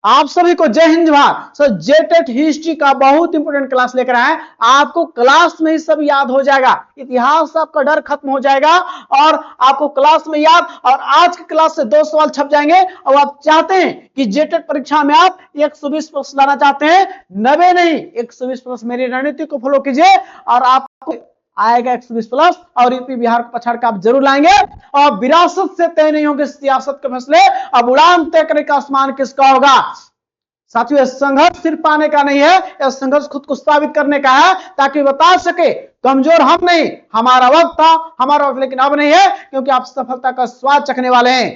आप सभी को जय हिंद जवाहर। सर जेटेट हिस्ट्री का बहुत इंपोर्टेंट क्लास लेकर आए। आपको क्लास में ही सब याद हो जाएगा, इतिहास आपका डर खत्म हो जाएगा और आपको क्लास में याद। और आज की क्लास से 2 सवाल छप जाएंगे और आप चाहते हैं कि जेटेट परीक्षा में आप 120 प्रश्न लाना चाहते हैं, 90 नहीं 120 प्रश्न मेरी रणनीति को फॉलो कीजिए और आपको आएगा 120 प्लस और यूपी बिहार को पछाड़ कर आप जरूर लाएंगे। और विरासत से तय नहीं होंगे सियासत के फैसले, अब उड़ान तय करने का आसमान किसका होगा। साथियों यह संघर्ष सिर्फ पाने का नहीं है, यह संघर्ष खुद को साबित करने का है ताकि बता सके कमजोर हम नहीं, हमारा वक्त था, हमारा वक्त लेकिन अब नहीं है, क्योंकि आप सफलता का स्वाद चखने वाले हैं।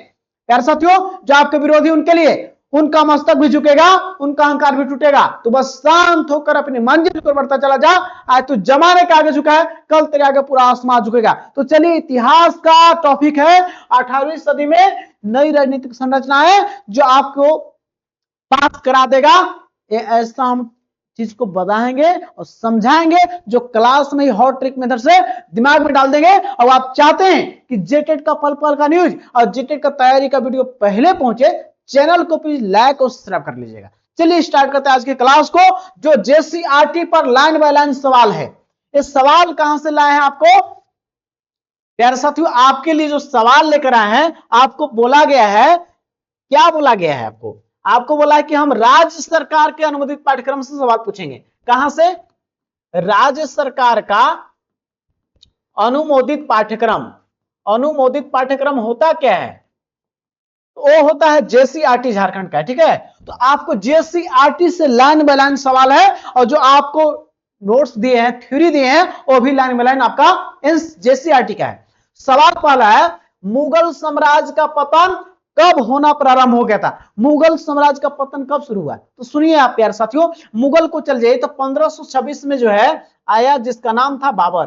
प्यारे साथियों जो आपके विरोधी उनके लिए उनका मस्तक भी झुकेगा, उनका अहंकार भी टूटेगा। तो बस शांत होकर अपनी मंजिल पर बढ़ता चला जा। आज तू जमाने के आगे झुका है, कल तेरे आगे पूरा आसमान झुकेगा। तो चलिए इतिहास का टॉपिक है 18वीं सदी में नई राजनीतिक संरचना है जो आपको पास करा देगा। ये ऐसा हम चीज को बताएंगे और समझाएंगे जो क्लास में ही हॉट ट्रिक मेथड से दिमाग में डाल देंगे। और आप चाहते हैं कि जेटेट का पल पल का न्यूज और जेटेट का तैयारी का वीडियो पहले पहुंचे, चैनल को प्लीज लाइक और सब्सक्राइब कर लीजिएगा। चलिए स्टार्ट करते हैं आज की क्लास को, जो जेसीईआरटी पर लाइन बाय लाइन सवाल है। इस सवाल कहां से लाए हैं आपको प्यारे साथियों, आपके लिए जो सवाल लेकर आए हैं, आपको बोला गया है, क्या बोला गया है आपको बोला है कि हम राज्य सरकार के अनुमोदित पाठ्यक्रम से सवाल पूछेंगे। कहां से? राज्य सरकार का अनुमोदित पाठ्यक्रम। अनुमोदित पाठ्यक्रम होता क्या है? वो होता है जेसीईआरटी झारखंड का, ठीक है। तो आपको जेसीईआरटी से लाइन बाय लाइन सवाल है और जो आपको नोट्स दिए हैं, थ्योरी दिए हैं, वो भी लाइन बाय लाइन आपका जेसीईआरटी का है। सवाल पहला है, मुगल साम्राज्य का पतन कब होना प्रारंभ हो गया था? मुगल साम्राज्य का पतन कब शुरू हुआ? तो सुनिए आप प्यारे साथियों, मुगल को चल जाइए तो 1526 में जो है आया, जिसका नाम था बाबर।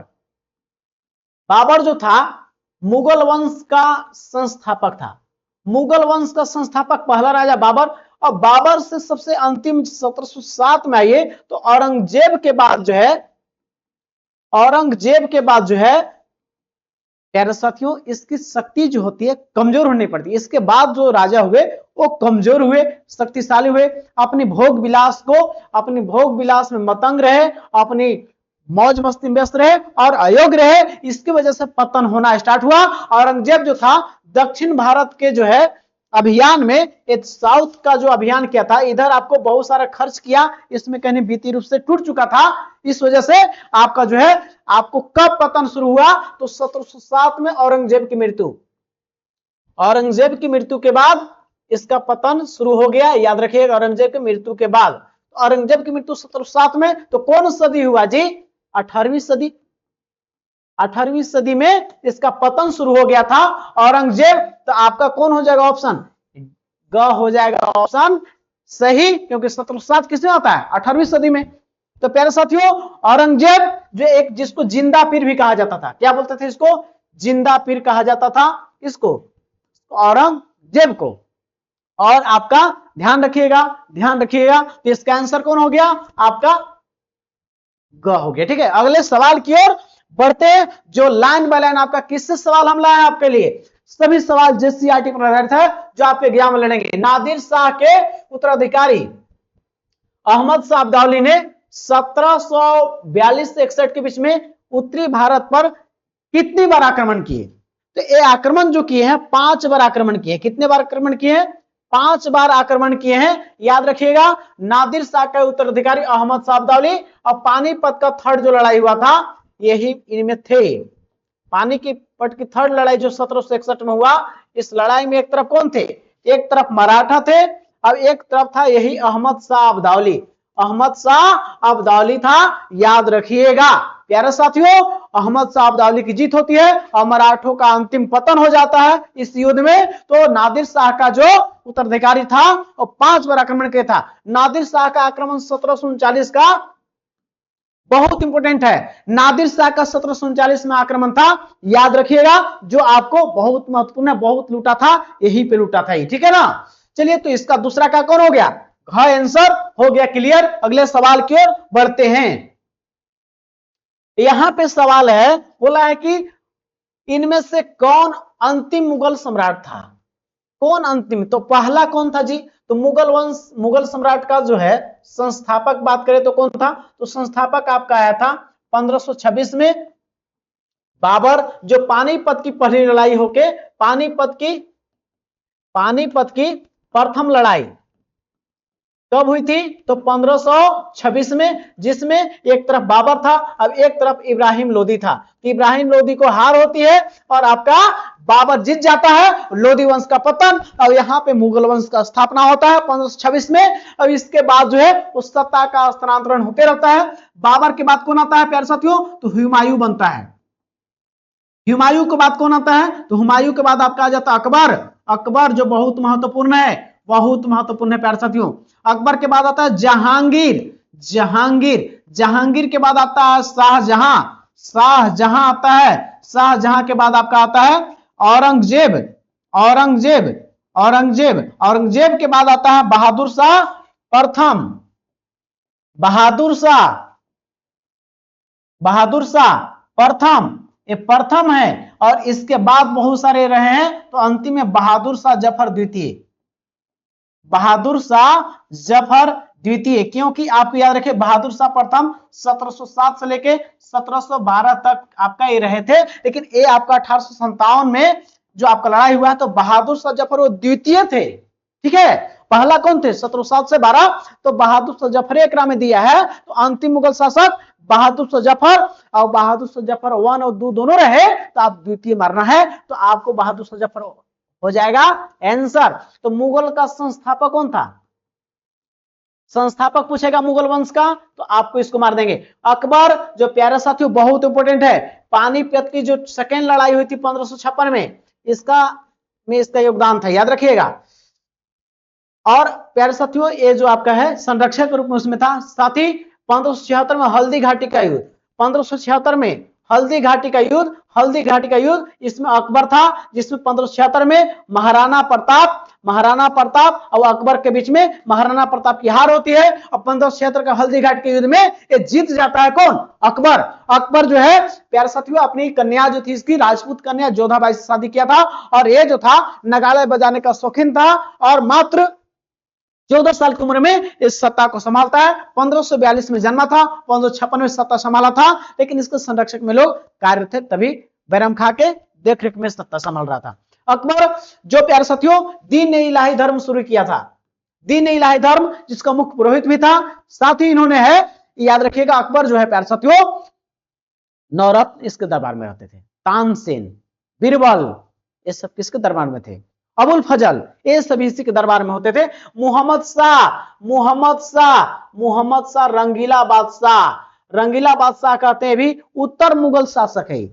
बाबर जो था मुगल वंश का संस्थापक था। मुगल वंश का संस्थापक पहला राजा बाबर। और बाबर से सबसे अंतिम 1707 में आइए तो औरंगजेब के बाद जो है प्यारे साथियों, इसकी शक्ति जो होती है कमजोर होनी पड़ती है। इसके बाद जो राजा हुए वो कमजोर हुए, शक्तिशाली हुए, अपनी भोग विलास में मतंग रहे, अपनी मौज मस्ती में व्यस्त रहे और अयोग्य रहे। इसकी वजह से पतन होना स्टार्ट हुआ। औरंगजेब जो था दक्षिण भारत के जो है अभियान में, एक साउथ का जो अभियान किया था, इधर आपको बहुत सारा खर्च किया, इसमें कहीं वित्तीय रूप से टूट चुका था। इस वजह से आपका जो है, आपको कब पतन शुरू हुआ? तो 1707 में औरंगजेब की मृत्यु के बाद इसका पतन शुरू हो गया। याद रखिएगा, औरंगजेब की मृत्यु के बाद। औरंगजेब की मृत्यु 1707 में, तो कौन सदी हुआ जी? 18वीं सदी। 18वीं सदी में इसका पतन शुरू हो गया था औरंगजेब। तो आपका कौन हो जाएगा ऑप्शन? ग हो जाएगा ऑप्शन सही, क्योंकि 1707 किसमें आता है? 18वीं सदी में। तो प्यारे साथियों, औरंगजेब जो एक, जिसको जिंदा पीर भी कहा जाता था, क्या बोलते थे इसको? जिंदा पीर कहा जाता था इसको, औरंगजेब को। और आपका ध्यान रखिएगा, तो इसका आंसर कौन हो गया? आपका ग हो गया, ठीक है। अगले सवाल की ओर बढ़ते हैं, जो लाइन बाय लाइन आपका किससे सवाल हम लाए हैं आपके लिए। सभी सवाल जेसीईआरटी पर आधारित है जो आपके एग्जाम में लड़ेंगे। नादिर शाह के उत्तराधिकारी अहमद शाह अब्दाली ने 1742 से 61 के बीच में उत्तरी भारत पर कितनी बार आक्रमण किए? तो ये आक्रमण जो किए हैं 5 बार आक्रमण किए। कितने बार आक्रमण किए हैं? 5 बार आक्रमण किए हैं। याद रखिएगा, नादिर शाह का उत्तराधिकारी अहमद शाह अब्दाली। और पानीपत का थर्ड जो लड़ाई हुआ था, यही इनमें थे। पानीपत की थर्ड लड़ाई जो 1761 में हुआ, इस लड़ाई में एक तरफ कौन थे? एक तरफ मराठा थे और एक तरफ था यही अहमद शाह अब्दाली था। याद रखिएगा प्यारे साथियों, अहमद शाह अब्दाली की जीत होती है और मराठों का अंतिम पतन हो जाता है इस युद्ध में। तो नादिर शाह का जो उत्तराधिकारी था वो 5 बार आक्रमण किया था। नादिर शाह का आक्रमण 1739 का बहुत इंपोर्टेंट है। नादिर शाह का 1739 में आक्रमण था, याद रखिएगा, जो आपको बहुत महत्वपूर्ण है, बहुत लूटा था, यही पे लूटा था, ठीक है ना। चलिए, तो इसका दूसरा का कौन हो गया? आंसर हो गया क्लियर। अगले सवाल की ओर बढ़ते हैं। यहां पे सवाल है, बोला है कि इनमें से कौन अंतिम मुगल सम्राट था? कौन अंतिम, तो पहला कौन था जी, तो मुगल वंश, मुगल सम्राट का जो है संस्थापक बात करें तो कौन था, तो संस्थापक आपका आया था 1526 में बाबर, जो पानीपत की पहली लड़ाई होके पानीपत की प्रथम लड़ाई कब हुई थी, तो 1526 में, जिसमें एक तरफ बाबर था, अब एक तरफ इब्राहिम लोदी था। इब्राहिम लोदी को हार होती है और आपका बाबर जीत जाता है, लोदी वंश का पतन, और यहाँ पे मुगल वंश का स्थापना होता है 1526 में। अब इसके बाद जो है उस सत्ता का स्थानांतरण होते रहता है। बाबर के बाद कौन आता है प्यारे साथियों, तो हुमायूं बनता है। हुमायूं के बाद कौन आता है, तो हुमायूं के बाद आपका आ जाता है अकबर। अकबर जो बहुत महत्वपूर्ण है, बहुत महत्वपूर्ण है प्यारे साथियों। अकबर के बाद आता है जहांगीर, जहांगीर के बाद आता है शाहजहां, शाहजहां आता है। शाहजहां के बाद आपका आता है औरंगजेब, औरंगजेब के बाद आता है बहादुर शाह प्रथम, बहादुर शाह प्रथम, ये प्रथम है। और इसके बाद बहुत सारे रहे हैं, तो अंतिम में बहादुर शाह जफर द्वितीय, बहादुर शाह जफर द्वितीय। क्योंकि आपको याद रखिए बहादुर शाह प्रथम 1707 से लेके 1712 तक आपका ये रहे थे, लेकिन ये आपका 1857 में जो आपका लड़ाई हुआ है, तो बहादुर शाह जफर वो द्वितीय थे, ठीक है। पहला कौन थे 1707 से 12, तो बहादुर शाह जफर एकरा में दिया है। तो अंतिम मुगल शासक बहादुर शाह जफर, और बहादुर शाह जफर 1 और 2 दोनों रहे, तो आप द्वितीय मारना है, तो आपको बहादुर शाह जफर हो जाएगा आंसर। तो मुगल का संस्थापक कौन था, संस्थापक पूछेगा मुगल वंश का, तो आपको इसको मार देंगे अकबर। जो प्यारे साथियों बहुत इंपॉर्टेंट है, पानीपत की जो सेकेंड लड़ाई हुई थी 1556 में, इसका योगदान था, याद रखिएगा। और प्यारे साथियों ये जो आपका है संरक्षक के रूप में उसमें था। साथ ही 1576 में हल्दी घाटी का युद्ध, 1576 में हल्दी घाटी का युद्ध, इसमें अकबर था, जिसमें 1576 में महाराणा प्रताप और अकबर के बीच में महाराणा प्रताप की हार होती है, और 1576 का हल्दी घाटी के युद्ध में ये जीत जाता है कौन, अकबर। अकबर जो है प्यारे साथियों अपनी कन्या जो थी, इसकी राजपूत कन्या जोधाबाई से शादी किया था, और ये जो था नगाड़े बजाने का शौकीन था, और मात्र 14 साल की उम्र में इस सत्ता को संभालता है। 1542 में जन्मा था, 1556 में सत्ता संभाला था, लेकिन इसके संरक्षक में लोग कार्य थे, तभी बैरम खा के देखरेख में सत्ता संभाल रहा था। अकबर जो प्यारे साथियों दीन इलाही धर्म शुरू किया था, दीन इलाही धर्म, जिसका मुख्य पुरोहित भी था। साथ ही इन्होंने है, याद रखिएगा अकबर जो है प्यारे साथियों नवरत्न इसके दरबार में रहते थे, तानसेन, बीरबल, ये सब किसके दरबार में थे, अबुल फजल, ये सभी इसी के दरबार में होते थे। मोहम्मद शाह रंगीला बादशाह कहते हैं भी उत्तर मुगल शासक है।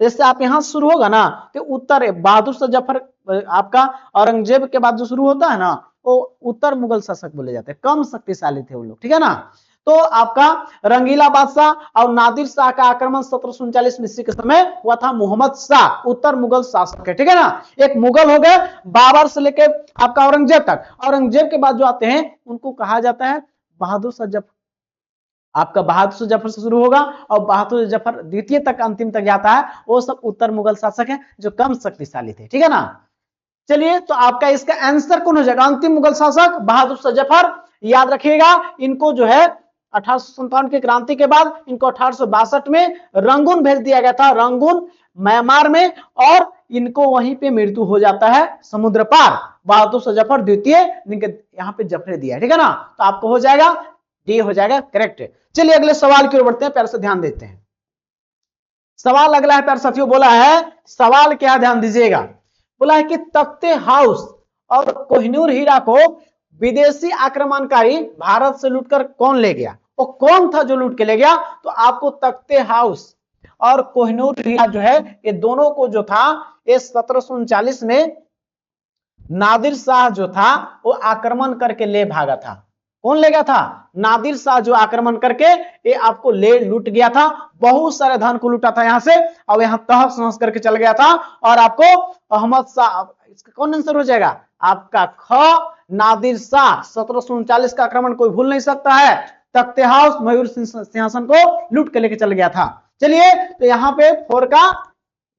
जैसे आप यहां शुरू होगा ना, तो उत्तर बहादुर शाह जफर आपका औरंगजेब के बाद जो शुरू होता है ना, वो उत्तर मुगल शासक बोले जाते हैं, कम शक्तिशाली थे वो लोग, ठीक है ना। तो आपका रंगीला बादशाह और नादिर शाह का आक्रमण 1739 में के समय हुआ था। मोहम्मद शाह उत्तर मुगल शासक है, ठीक है ना। एक मुगल हो गए, बाबर से लेके आपका औरंगजेब तक। औरंगजेब के बाद जो आते हैं उनको कहा जाता है बहादुर शाह जफर। आपका बहादुर शाह जफर से शुरू होगा और बहादुर जफर द्वितीय तक अंतिम तक जाता है, वो सब उत्तर मुगल शासक है जो कम शक्तिशाली थे, ठीक है ना। चलिए तो आपका इसका आंसर कौन हो जाएगा, अंतिम मुगल शासक बहादुर शाह जफर। याद रखिएगा इनको जो है 1857 की क्रांति के बाद इनको 1862 में रंगून भेज दिया गया था, रंगून म्यांमार में, और इनको वहीं पे मृत्यु हो जाता है समुद्र पार। बहादुर शाह जफर द्वितीय, यहाँ पे जफरे दिया है, ठीक है ना। तो आपको हो जाएगा डी हो जाएगा करेक्ट। चलिए अगले सवाल की ओर बढ़ते हैं, प्यार से ध्यान देते हैं। सवाल अगला है प्यार साथियों, बोला है सवाल क्या, ध्यान दीजिएगा। बोला है कि तख्ते हाउस और कोहिनूर हीरा को विदेशी आक्रमणकारी भारत से लूटकर कौन ले गया, वो कौन था जो लूट के ले गया। तो आपको तख्ते हाउस और कोहिनूर हीरा जो है ये दोनों को जो था ये 1739 में नादिर शाह जो था वो आक्रमण करके ले भागा था। कौन ले गया था, नादिर शाह जो आक्रमण करके ये आपको ले लूट गया था, बहुत सारे धन को लूटा था यहां से, और यहां तहस नहस करके चल गया था। और आपको अहमद शाह, इसका कौन आंसर हो जाएगा आपका ख, नादिर शाह 1739 का आक्रमण कोई भूल नहीं सकता है। तख्ते हाउस मयूर सिंहासन को लूट के लेके चल गया था। चलिए तो यहाँ पे 4 का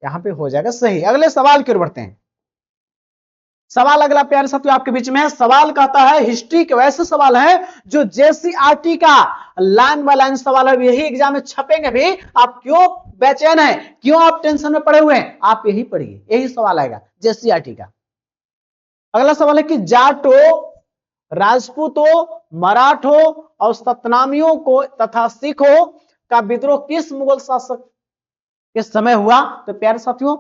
यहाँ पे हो जाएगा सही। अगले सवाल की ओर बढ़ते हैं। सवाल अगला प्यारे साथियों आपके बीच में है। सवाल कहता है हिस्ट्री के वैसे सवाल है जो जेसीईआरटी का लाइन बाय लाइन सवाल है, यही एग्जाम में छपेंगे भी। आप क्यों बेचैन है, क्यों आप टेंशन में पड़े हुए हैं, आप यही पढ़िए, यही सवाल आएगा जेसीईआरटी का। अगला सवाल है कि जाटो, राजपूतों, मराठों और सतनामियों को तथा सिखों का विद्रोह किस मुगल शासक के समय हुआ? तो प्यारे साथियों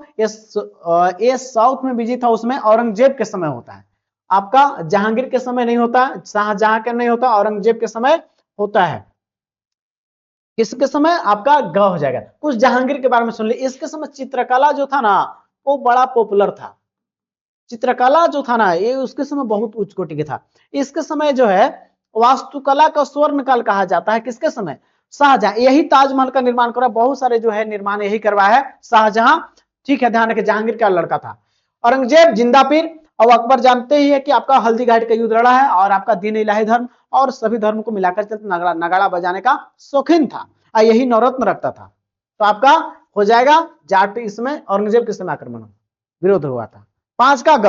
ये साउथ में बिजी था, उसमें औरंगजेब के समय होता है। आपका जहांगीर के समय नहीं होता, शाहजहां के नहीं होता, औरंगजेब के समय होता है। किसके समय? आपका ग हो जाएगा। कुछ जहांगीर के बारे में सुन ली। इसके समय चित्रकला जो था ना वो बड़ा पॉपुलर था। चित्रकला जो था ना ये उसके समय बहुत उच्च कोटि के था। इसके समय जो है वास्तुकला का स्वर्ण काल कहा जाता है। किसके समय? शाहजहां। यही ताजमहल का निर्माण करा, बहुत सारे जो है निर्माण यही करवाया है शाहजहां। ठीक है, ध्यान रखिए, जहांगीर का लड़का था। औरंगजेब, जिंदा पीर और अकबर जानते ही है कि आपका हल्दी घाटी का युद्ध लड़ा है और आपका दीन इलाही धर्म और सभी धर्म को मिलाकर चलते नगाड़ा बजाने का शौकीन था और यही नवरत्न रखता था। तो आपका हो जाएगा जाट। इसमें औरंगजेब के समय आक्रमण विरोध हुआ था। 5 का ग।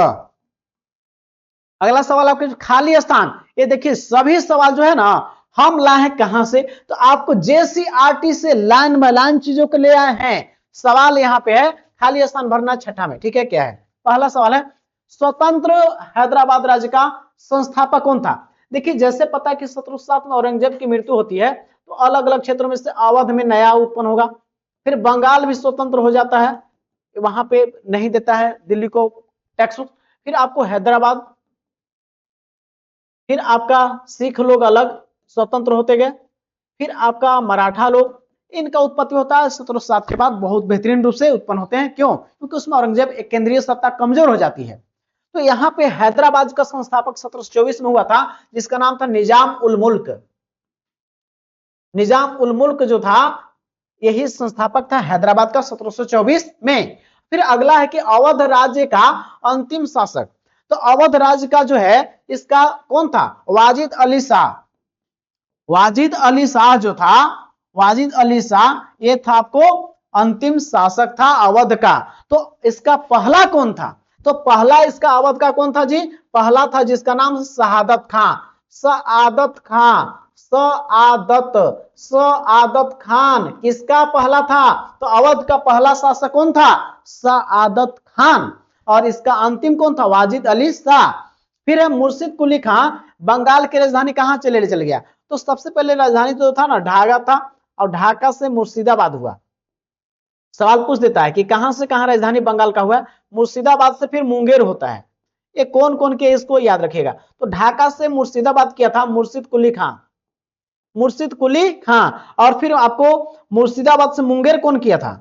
अगला सवाल आपके खाली स्थान। ये देखिए सभी सवाल जो है ना हम लाए हैं कहां से? तो आपको जेसीईआरटी से लाइन बाय लाइन चीजों को ले आए हैं। सवाल यहां पे है खाली स्थान भरना छठा में। ठीक है, क्या है? पहला सवाल है स्वतंत्र हैदराबाद राज्य का संस्थापक कौन था? देखिए जैसे पता है कि 1707 में औरंगजेब की मृत्यु होती है तो अलग अलग क्षेत्रों में से अवध में नया उत्पन्न होगा, फिर बंगाल भी स्वतंत्र हो जाता है, वहां पे नहीं देता है दिल्ली को टैक्स, फिर आपको हैदराबाद, फिर आपका सिख लोग अलग स्वतंत्र होते गए, फिर आपका मराठा लोग। इनका उत्पत्ति होता है 1707 के बाद बहुत बेहतरीन रूप से उत्पन्न होते हैं। क्यों? क्योंकि उसमें औरंगजेब एक केंद्रीय सत्ता कमजोर हो जाती है। तो यहाँ पे हैदराबाद का संस्थापक 1724 में हुआ था जिसका नाम था निजाम उल मुल्क। निजाम उल मुल्क जो था यही संस्थापक था हैदराबाद का 1724 में। फिर अगला है कि अवध राज्य का अंतिम शासक। तो अवध राज्य का जो है इसका कौन था? वाजिद अली शाह। वाजिद अली शाह जो था, वाजिद अली शाह ये था आपको अंतिम शासक था अवध का। तो इसका पहला कौन था? तो पहला इसका अवध का कौन था जी? पहला था जिसका नाम शहादत खां। सआदत खां, सआदत खान किसका पहला था? तो अवध का पहला शासक कौन था? सआदत खान। और इसका अंतिम कौन था? वाजिद अली शाह। फिर है मुर्शिद कुली खां। बंगाल की राजधानी कहां चले चल गया? तो सबसे पहले राजधानी तो था ना ढाका था और ढाका से मुर्शिदाबाद हुआ। सवाल पूछ देता है कि कहां से कहां राजधानी बंगाल का हुआ? मुर्शिदाबाद से फिर मुंगेर होता है। ये कौन कौन के इसको याद रखेगा। तो ढाका से मुर्शिदाबाद किया था मुर्शिद कुली खां, मुर्शिद कुली खां। और फिर आपको मुर्शिदाबाद से मुंगेर कौन किया था?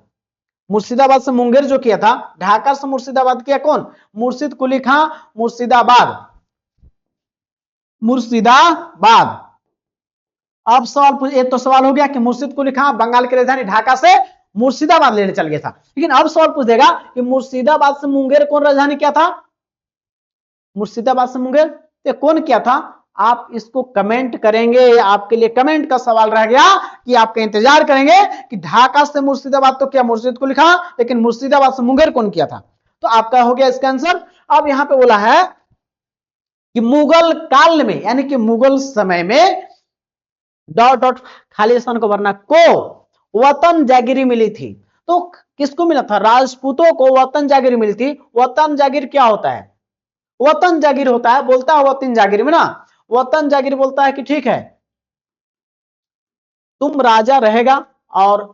मुर्शिदाबाद से मुंगेर जो किया था, ढाका से मुर्शिदाबाद किया कौन? मुर्शिद कुली खां। मुर्शिदाबाद, मुर्शिदाबाद। अब सवाल, ये तो सवाल हो गया कि मुर्शिद कुली खां बंगाल की राजधानी ढाका से मुर्शिदाबाद लेने चल गया था। लेकिन अब सवाल पूछ देगा कि मुर्शिदाबाद से मुंगेर कौन राजधानी क्या था? मुर्शिदाबाद से मुंगेर ये कौन किया था? आप इसको कमेंट करेंगे, आपके लिए कमेंट का सवाल रह गया कि आपका इंतजार करेंगे कि ढाका से मुर्शिदाबाद तो क्या मुर्शिद कुली खां, लेकिन मुर्शिदाबाद से मुंगेर कौन किया था? तो आपका हो गया इसका आंसर। अब यहां पे बोला है कि मुगल काल में यानी कि मुगल समय में डॉट डॉट खाली स्थान को भरना को वतन जागीरी मिली थी। तो किसको मिला था? राजपूतों को वतन जागीरी मिली थी। वतन जागीर क्या होता है? वतन जागीर होता है, बोलता है वतन जागीर में ना, वतन जागीर बोलता है कि ठीक है तुम राजा रहेगा और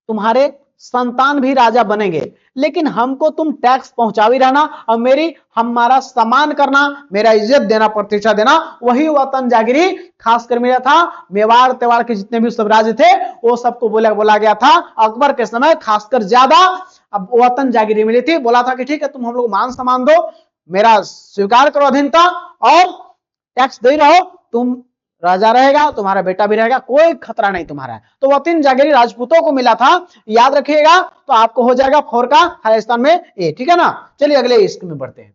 तुम्हारे संतान भी राजा बनेंगे, लेकिन हमको तुम टैक्स पहुंचा भी रहना और हमारा सम्मान करना, मेरा इज्जत देना, प्रतिष्ठा देना। वही वतन जागीरी खासकर मिला था। मेवाड़ तेवाड़ के जितने भी सब राज्य थे वो सबको बोला गया था। अकबर के समय खासकर ज्यादा अब वतन जागीरी मिली थी। बोला था कि ठीक है तुम हम लोग मान सम्मान दो, मेरा स्वीकार करो अधीनता और टैक्स दे रहो, तुम राजा रहेगा, तुम्हारा बेटा भी रहेगा, कोई खतरा नहीं तुम्हारा है। तो वतन जागीरी राजपूतों को मिला था, याद रखिएगा। तो आपको हो जाएगा 4 का खालिस्तान में ए। ठीक है ना। चलिए अगले इसक में बढ़ते हैं।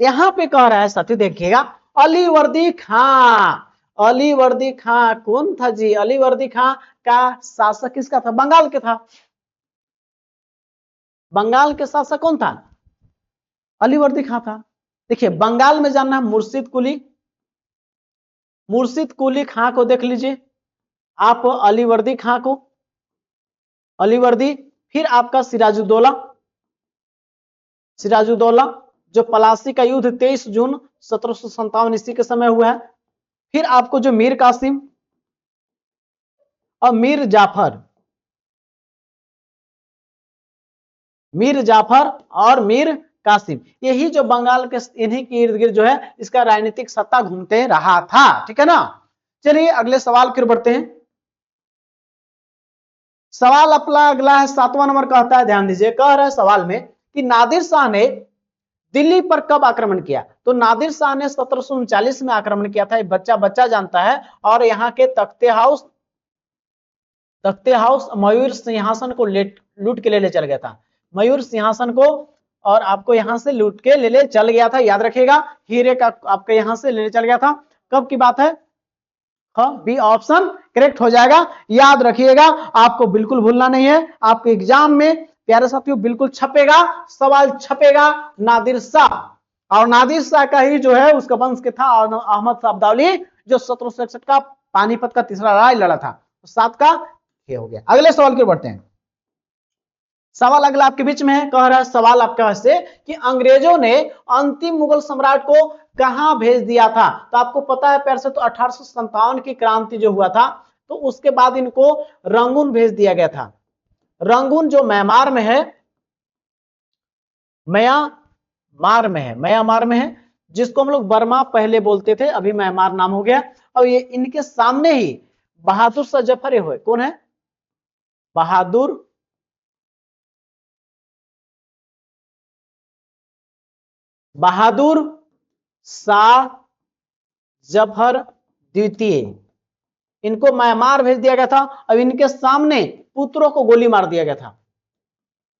यहां पे कह रहा है साथी देखिएगा अलीवर्दी खां। अलीवर्दी खां कौन था जी? अलीवर्दी खां का शासक किसका था? बंगाल के था। बंगाल के शासक कौन था? अलीवर्दी खां था। देखिए बंगाल में जानना है मुर्शिद कुली, मुर्शिद कुली खां को देख लीजिए आप, अलीवर्दी खां को, अलीवर्दी, फिर आपका सिराजुद्दौला, सिराजुद्दौला जो पलासी का युद्ध 23 जून 1757 ईस्वी के समय हुआ है, फिर आपको जो मीर कासिम और मीर जाफर, मीर जाफर और मीर कासिम, यही जो बंगाल के इन्हीं के इर्द गिर्द जो है इसका राजनीतिक सत्ता घूमते रहा था, ठीक है ना। चलिए अगले सवाल की ओर बढ़ते हैं। सवाल अपना अगला है 7वां नंबर, कहता है, ध्यान दीजिए, कह रहा है सवाल में कि नादिर शाह ने दिल्ली पर कब आक्रमण किया? तो नादिर शाह ने 1739 में आक्रमण किया था, बच्चा बच्चा जानता है, और यहाँ के तख्ते हाउस मयूर सिंहासन को लूट के ले चल गया था, मयूर सिंहासन को, और आपको यहां से लूट के ले चल गया था, याद रखिएगा, हीरे का आपके यहां से ले चल गया था। कब की बात है? बी ऑप्शन करेक्ट हो जाएगा, याद रखिएगा, आपको बिल्कुल भूलना नहीं है। आपके एग्जाम में प्यारे साथियों बिल्कुल छपेगा, सवाल छपेगा नादिर शाह, और नादिर शाह का ही जो है उसका वंश के था और अहमद शाह अब्दाली जो 1761 का पानीपत का तीसरा लड़ाई लड़ा था, तो 7 का ये हो गया। अगले सवाल की ओर बढ़ते हैं। सवाल अगला आपके बीच में है, कह रहा है सवाल आपका ऐसे कि अंग्रेजों ने अंतिम मुगल सम्राट को कहां भेज दिया था? तो आपको पता है प्यार से, तो 1857 की क्रांति जो हुआ था, तो उसके बाद इनको रंगून भेज दिया गया था। रंगून जो म्यांमार में है, म्यांमार में है, जिसको हम लोग बर्मा पहले बोलते थे, अभी म्यांमार नाम हो गया। और ये इनके सामने ही बहादुर शाह जफर हुए, कौन है? बहादुर शाह जफर द्वितीय, इनको म्यांमार भेज दिया गया था। अब इनके सामने पुत्रों को गोली मार दिया गया था,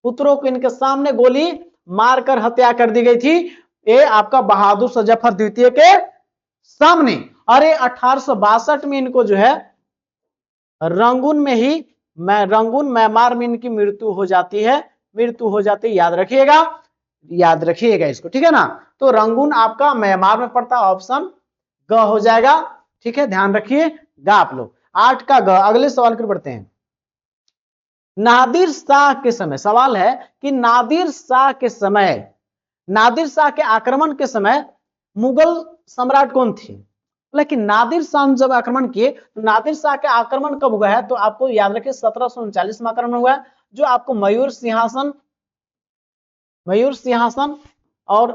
पुत्रों को इनके सामने गोली मारकर हत्या कर दी गई थी, ये आपका बहादुर शाह जफर द्वितीय के सामने। अरे 1862 में इनको जो है रंगून में ही, रंगून म्यांमार में इनकी मृत्यु हो जाती है, याद रखिएगा इसको, ठीक है ना। तो रंगून आपका म्यांमार में पड़ता है, ऑप्शन ग हो जाएगा, ठीक है, ध्यान रखिएगा आप लोग। 8 का ग। अगले सवाल की ओर बढ़ते हैं। नादिर शाह के समय, सवाल है कि नादिर शाह के आक्रमण के समय मुगल सम्राट कौन थे? लेकिन नादिर शाह जब आक्रमण किए, तो नादिर शाह के आक्रमण कब हुआ है? तो आपको याद रखिए 1739 में आक्रमण हुआ है, जो आपको मयूर सिंहासन और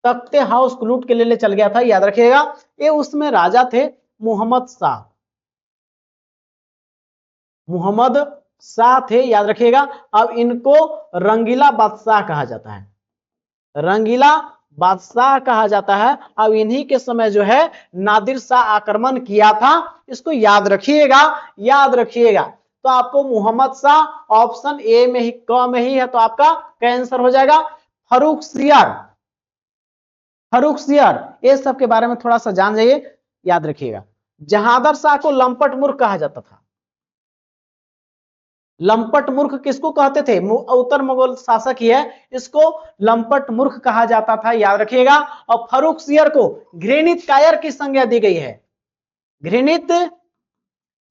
तख्ते हाउस को लूट के ले चल गया था, याद रखिएगा। ये उसमें राजा थे मोहम्मद शाह थे, याद रखिएगा। अब इनको रंगीला बादशाह कहा जाता है, अब इन्हीं के समय जो है नादिर शाह आक्रमण किया था, इसको याद रखिएगा। तो आपको मोहम्मद शाह ऑप्शन ए में ही, क में ही है, तो आपका आंसर हो जाएगा फर्रुख सियर। ये सब के बारे में थोड़ा सा जान जाइए, याद रखिएगा। जहांदर शाह को लंपट मूर्ख कहा जाता था। लंपट मूर्ख किसको कहते थे? उत्तर मुगल शासक ही है, इसको लंपट मूर्ख कहा जाता था, याद रखिएगा। और फर्रुख सियर को घृणित कायर की संज्ञा दी गई है।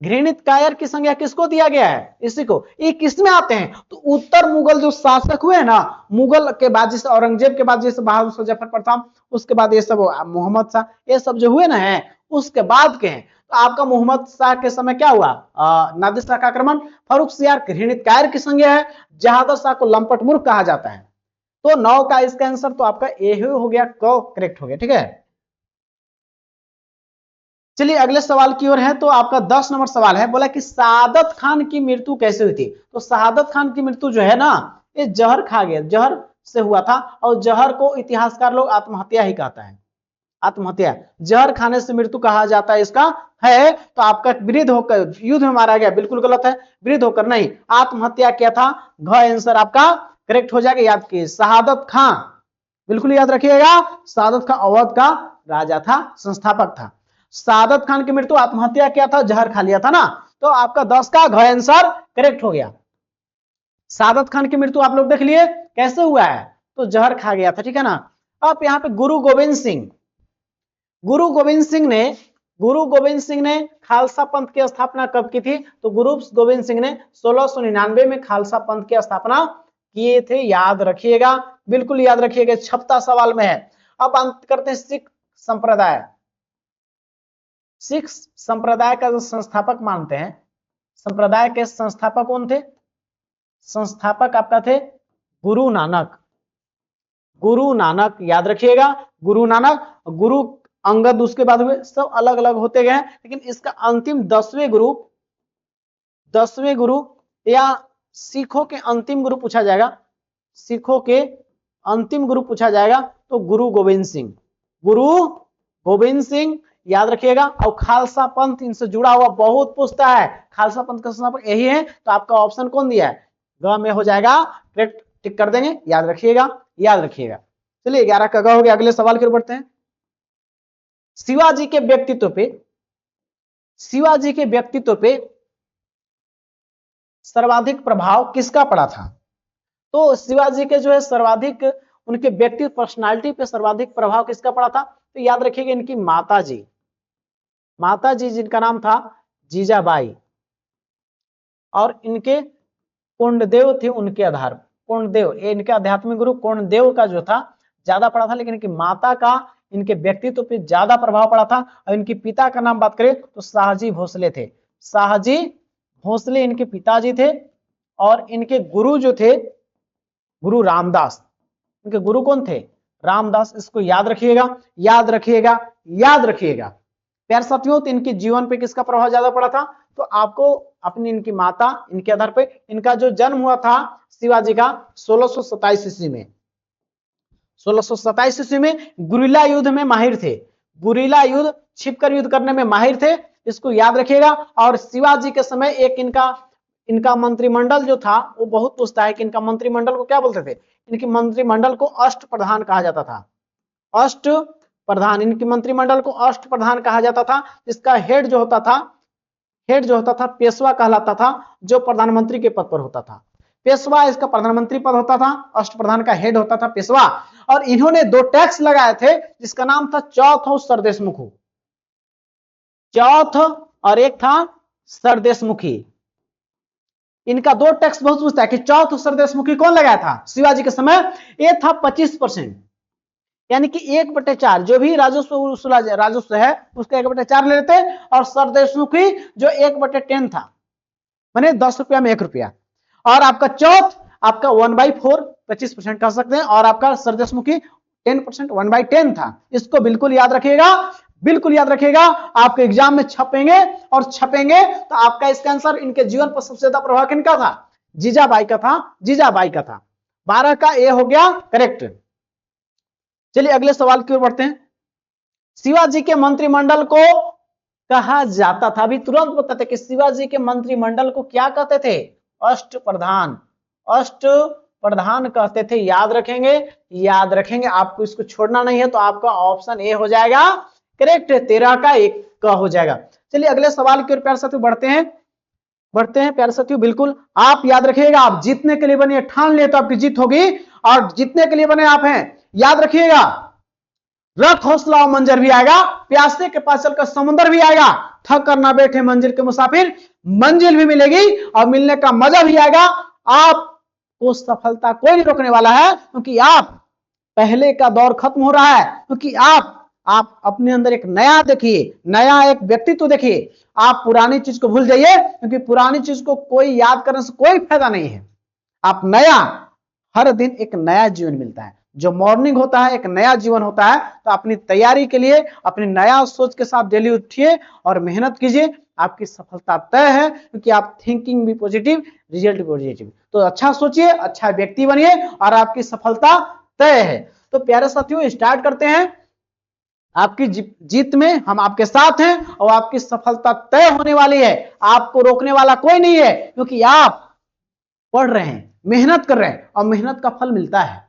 घृणित कायर की संज्ञा किसको दिया गया है? इसी को। ये किसमें आते हैं? तो उत्तर मुगल जो शासक हुए ना, मुगल के बाद जैसे औरंगजेब के बाद जैसे बहादुर शाह जफर प्रताप, उसके बाद ये सब मोहम्मद शाह, ये सब जो हुए ना है, उसके बाद के हैं। तो आपका मोहम्मद शाह के समय क्या हुआ? नादिर शाह का आक्रमण। फर्रुख सियर घृणित कायर की संज्ञा है। जहांदर शाह को लंपट मूर्ख कहा जाता है। तो 9 का इसका आंसर तो आपका ए हो गया, करेक्ट हो गया, ठीक है। चलिए अगले सवाल की ओर है। तो आपका 10 नंबर सवाल है, बोला कि शहादत खान की मृत्यु कैसे हुई थी? तो शहादत खान की मृत्यु जो है ना, ये जहर खा गया, जहर से हुआ था। और जहर को इतिहासकार लोग आत्महत्या ही कहता है, आत्महत्या, जहर खाने से मृत्यु कहा जाता है इसका है। तो आपका विरुद्ध होकर युद्ध में मारा गया, बिल्कुल गलत है, विरुद्ध होकर नहीं, आत्महत्या किया था। घ आंसर आपका करेक्ट हो जाएगा, याद कीजिए। शहादत खां, बिल्कुल याद रखिएगा, शहादत खां अवध का राजा था, संस्थापक था। शहादत खान की मृत्यु आत्महत्या किया था, जहर खा लिया था ना। तो आपका 10 का घ आंसर करेक्ट हो गया। सादत खान की मृत्यु आप लोग देख लिए कैसे हुआ है, तो जहर खा गया था, ठीक है ना। अब यहाँ पे गुरु गोविंद सिंह, गुरु गोविंद सिंह ने खालसा पंथ की स्थापना कब की थी, तो गुरु गोविंद सिंह ने 1699 में खालसा पंथ की स्थापना किए थे, याद रखिएगा, बिल्कुल याद रखिएगा, 76 सवाल में है। अब बात करते हैं सिख संप्रदाय। सिख संप्रदाय का जो संस्थापक मानते हैं, संप्रदाय के संस्थापक कौन थे, संस्थापक आपका थे गुरु नानक। गुरु नानक याद रखिएगा, गुरु नानक, गुरु अंगद उसके बाद हुए, सब अलग अलग होते गए, लेकिन इसका अंतिम 10वें गुरु या सिखों के अंतिम गुरु पूछा जाएगा, सिखों के अंतिम गुरु पूछा जाएगा तो गुरु गोविंद सिंह, गुरु गोविंद सिंह याद रखिएगा। और खालसा पंथ इनसे जुड़ा हुआ बहुत पूछता है, खालसा पंथ का संस्थापक यही है, तो आपका ऑप्शन कौन दिया है, ग में हो जाएगा, करेक्ट टिक कर देंगे, याद रखिएगा, याद रखिएगा। चलिए 11 का ग हो गया, अगले सवाल की ओर बढ़ते हैं। शिवाजी के व्यक्तित्व पे, शिवाजी के व्यक्तित्व पे सर्वाधिक प्रभाव किसका पड़ा था, तो शिवाजी के जो है सर्वाधिक, उनके व्यक्ति पर्सनालिटी पे सर्वाधिक प्रभाव किसका पड़ा था, तो याद रखिएगा इनकी माताजी जिनका नाम था जीजाबाई, और इनके कोंडदेव थे उनके आधार, कोंडदेव ये इनके आध्यात्मिक गुरु कोंडदेव का जो था ज्यादा पड़ा था, लेकिन इनकी माता का इनके व्यक्तित्व पे ज्यादा प्रभाव पड़ा था। और इनके पिता का नाम बात करें तो शाहजी भोसले थे, शाहजी भोसले इनके पिताजी थे। और इनके गुरु जो थे गुरु रामदास, इनके गुरु कौन थे, रामदास, इसको याद रखिएगा, याद रखिएगा, याद रखिएगा। प्यारे साथियों, तो इनके जीवन पे किसका प्रभाव ज्यादा पड़ा था, तो आपको अपनी इनकी माता, इनके आधार पे, इनका जो जन्म हुआ था शिवाजी का 1627 ईस्वी में, 1627 ईस्वी में गुरिल्ला युद्ध में माहिर थे, गुरिल्ला युद्ध छिपकर युद्ध करने में माहिर थे, इसको याद रखिएगा। और शिवाजी के समय एक इनका मंत्रिमंडल जो था वो बहुत पूछता है कि इनका मंत्रिमंडल को क्या बोलते थे, इनके मंत्रिमंडल को अष्ट प्रधान कहा जाता था, अष्ट प्रधान, इनके मंत्रिमंडल को अष्ट प्रधान कहा जाता था, जिसका हेड जो होता था पेशवा कहलाता था, जो प्रधानमंत्री के पद पर होता था, पेशवा इसका प्रधानमंत्री पद होता था, अष्ट प्रधान का हेड होता था पेशवा। और इन्होंने 2 टैक्स लगाए थे, जिसका नाम था चौथ और सरदेशमुखी, चौथ और एक था सरदेशमुखी। इनका 2 टैक्स बहुत पूछता है कि चौथ और सरदेशमुखी कौन लगाया था शिवाजी के समय, ये था 25%, यानी कि 1/4 जो भी राजस्व है उसका 1/4 ले लेते, और सरदेशमुखी जो 1/10 था, माने 10 रुपया में 1 रुपया। और आपका चौथ आपका 1/4 25% कह सकते हैं, और आपका सरदेशमुखी 10% 1/10 था। इसको बिल्कुल याद रखिएगा, बिल्कुल याद रखिएगा, आपके एग्जाम में छपेंगे तो आपका इसका आंसर, इनके जीवन पर सबसे ज्यादा प्रभाव किनका था, जीजाबाई का था, जीजाबाई का था। 12 का ए हो गया करेक्ट। चलिए अगले सवाल की ओर बढ़ते हैं। शिवाजी के मंत्रिमंडल को कहा जाता था, अभी तुरंत बताते कि शिवाजी के मंत्रिमंडल को क्या कहते थे, अष्ट प्रधान, अष्ट प्रधान कहते थे, याद रखेंगे, आपको इसको छोड़ना नहीं है, तो आपका ऑप्शन ए हो जाएगा करेक्ट, 13 का 1 का हो जाएगा। चलिए अगले सवाल की ओर प्यारे साथियों बढ़ते हैं प्यारे साथियों, बिल्कुल आप याद रखिएगा, आप जीतने के लिए बने, ठान लिए तो आपकी जीत होगी, और जीतने के लिए बने आप हैं, याद रखिएगा, रख हौसला और मंजर भी आएगा, प्यासे के पास चलकर समुद्र भी आएगा, थक कर ना बैठे मंजिल के मुसाफिर, मंजिल भी मिलेगी और मिलने का मजा भी आएगा। आपको सफलता कोई नहीं रोकने वाला है, क्योंकि आप पहले का दौर खत्म हो रहा है, क्योंकि आप अपने अंदर एक नया देखिए, नया एक व्यक्तित्व देखिए, आप पुरानी चीज को भूल जाइए, क्योंकि पुरानी चीज को कोई याद करने से कोई फायदा नहीं है। आप नया, हर दिन एक नया जीवन मिलता है, जो मॉर्निंग होता है एक नया जीवन होता है। तो अपनी तैयारी के लिए अपनी नया सोच के साथ डेली उठिए और मेहनत कीजिए, आपकी सफलता तय है, क्योंकि आप थिंकिंग भी पॉजिटिव, रिजल्ट भी पॉजिटिव। तो अच्छा सोचिए, अच्छा व्यक्ति बनिए और आपकी सफलता तय है। तो प्यारे साथियों स्टार्ट करते हैं, आपकी जीत में हम आपके साथ हैं और आपकी सफलता तय होने वाली है, आपको रोकने वाला कोई नहीं है, क्योंकि आप पढ़ रहे हैं, मेहनत कर रहे हैं और मेहनत का फल मिलता है।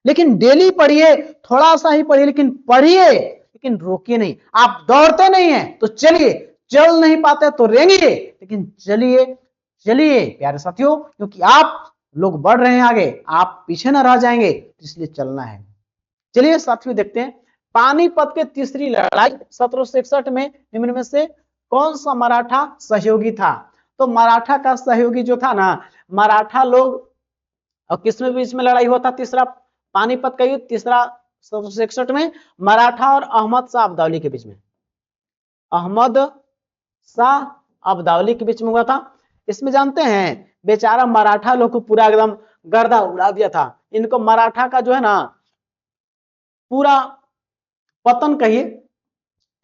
लेकिन डेली पढ़िए, थोड़ा सा ही पढ़िए, लेकिन पढ़िए, लेकिन रोकिए नहीं। आप दौड़ते नहीं हैं तो चलिए, चल नहीं पाते तो रेंगिए, लेकिन चलिए प्यारे साथियों, क्योंकि आप लोग बढ़ रहे हैं आगे, आप पीछे ना रह जाएंगे, इसलिए चलना है। चलिए साथियों देखते हैं पानीपत के तीसरी लड़ाई 1761 में निम्न में से कौन सा मराठा सहयोगी था? तो मराठा का सहयोगी जो था ना, मराठा लोग, और किसमें बीच में लड़ाई हुआ था? तीसरा पानीपत का युद्ध, तीसरा 1761 में मराठा और अहमद शाह अब्दाली के बीच में, अहमद शाह अब्दाली के बीच में हुआ था। इसमें जानते हैं बेचारा मराठा लोग को पूरा एकदम गर्दा उड़ा दिया था। इनको मराठा का जो है ना पूरा पतन कहिए,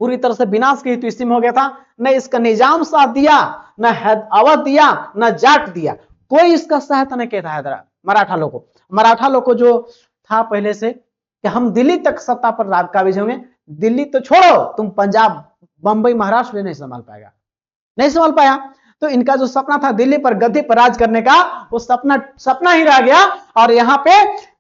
पूरी तरह से विनाश की स्थिति में हो गया था। न इसका निजाम साथ दिया, न अवध दिया, न जाट दिया, कोई इसका सहायता नहीं किया था हैदराबाद मराठा लोग को। मराठा लोग को जो था पहले से कि हम दिल्ली तक सत्ता पर राज काबिज होंगे, दिल्ली तो छोड़ो, तुम पंजाब, बंबई, महाराष्ट्र भी नहीं संभाल पाएगा, नहीं संभाल पाया। तो इनका जो सपना था दिल्ली पर गद्दी पर राज करने का, वो सपना ही रह गया। और यहाँ पे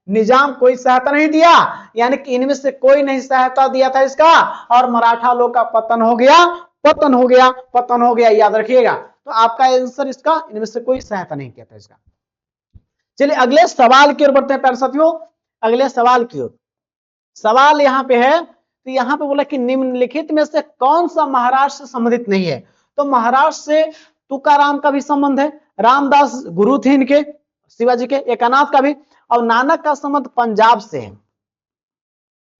निजाम कोई सहायता नहीं दिया, यानी कि इनमें से कोई नहीं सहायता दिया था इसका, और मराठा लोग का पतन हो गया, पतन हो गया, पतन हो गया, याद रखिएगा। तो आपका आंसर इसका, इनमें से कोई सहायता नहीं किया था इसका। चलिए अगले सवाल की ओर बढ़ते हैं प्यारे साथियों, अगले सवाल की ओर। सवाल यहाँ पे है, तो यहाँ पे बोला कि निम्नलिखित में से कौन सा महाराष्ट्र से संबंधित नहीं है? तो महाराष्ट्र से तुकाराम का भी संबंध है, रामदास गुरु थे इनके, शिवाजी के, एकनाथ का भी, और नानक का संबंध पंजाब से है,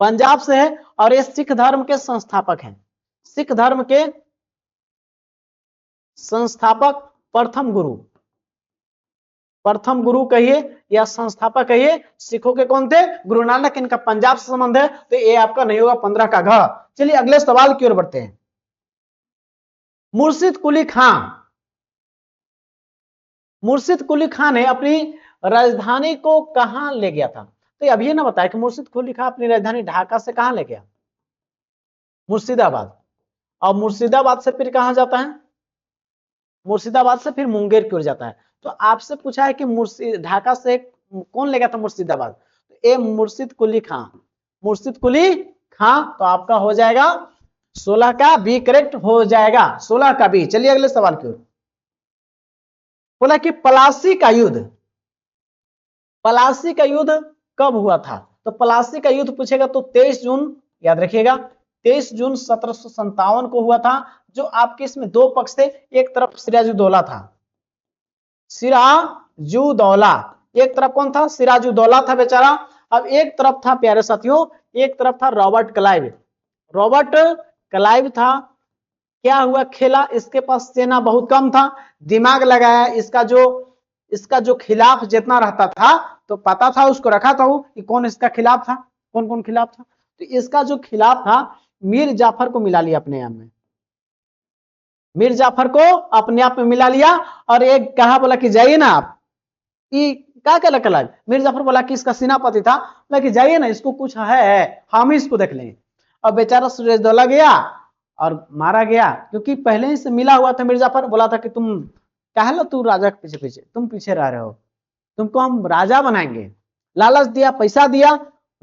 पंजाब से है। और ये सिख धर्म के संस्थापक हैं, सिख धर्म के संस्थापक, प्रथम गुरु कहिए या संस्थापक कहिए, सिखों के कौन थे? गुरु नानक। इनका पंजाब से संबंध है, तो ये आपका नहीं होगा 15 का घ। चलिए अगले सवाल की ओर बढ़ते हैं। मुर्शिद कुली खां ने अपनी राजधानी को कहां ले गया था? तो अब ये ना बताया कि मुर्शिद कुली खां अपनी राजधानी ढाका से कहां ले गया? मुर्शिदाबाद। और मुर्शिदाबाद से फिर कहां जाता है? मुर्शिदाबाद से फिर मुंगेर की ओर जाता है। तो आपसे पूछा है कि ढाका से कौन ले गया था मुर्शिदाबाद? तो ए मुर्शिद कुली खां, तो आपका हो जाएगा 16 का बी करेक्ट हो जाएगा, 16 का बी। चलिए अगले सवाल की ओर। बोला कि पलासी का युद्ध कब हुआ था? तो पलासी का युद्ध पूछेगा तो 23 जून, याद रखिएगा, 23 जून 1757 को हुआ था। जो आपके इसमें दो पक्ष थे, एक तरफ सिराजुद्दौला था, सिराजुद्दौला, एक तरफ कौन था? सिराजुद्दौला था बेचारा। अब एक तरफ था प्यारे साथियों, एक तरफ था रॉबर्ट क्लाइव था। क्या हुआ खेला? इसके पास सेना बहुत कम था, दिमाग लगाया, इसका जो खिलाफ जितना रहता था तो पता था, उसको रखा था वो कि कौन इसका खिलाफ था, कौन खिलाफ था। तो इसका जो खिलाफ था मीर जाफर को मिला लिया अपने आप में, मीर जाफर को अपने आप में मिला लिया। और एक कहा, बोला कि जाइए ना आप, क्या कहला, मीर जाफर बोला कि इसका सेनापति था, बोला कि जाइए ना, इसको कुछ है, हम ही इसको देख लेंगे। और बेचारा सिराजुद्दौला गया और मारा गया, क्योंकि पहले ही से मिला हुआ था। मीर जाफर बोला था कि तुम कहला, तू राजा के पीछे तुम पीछे रह रहे हो, तुमको हम राजा बनाएंगे। लालच दिया, पैसा दिया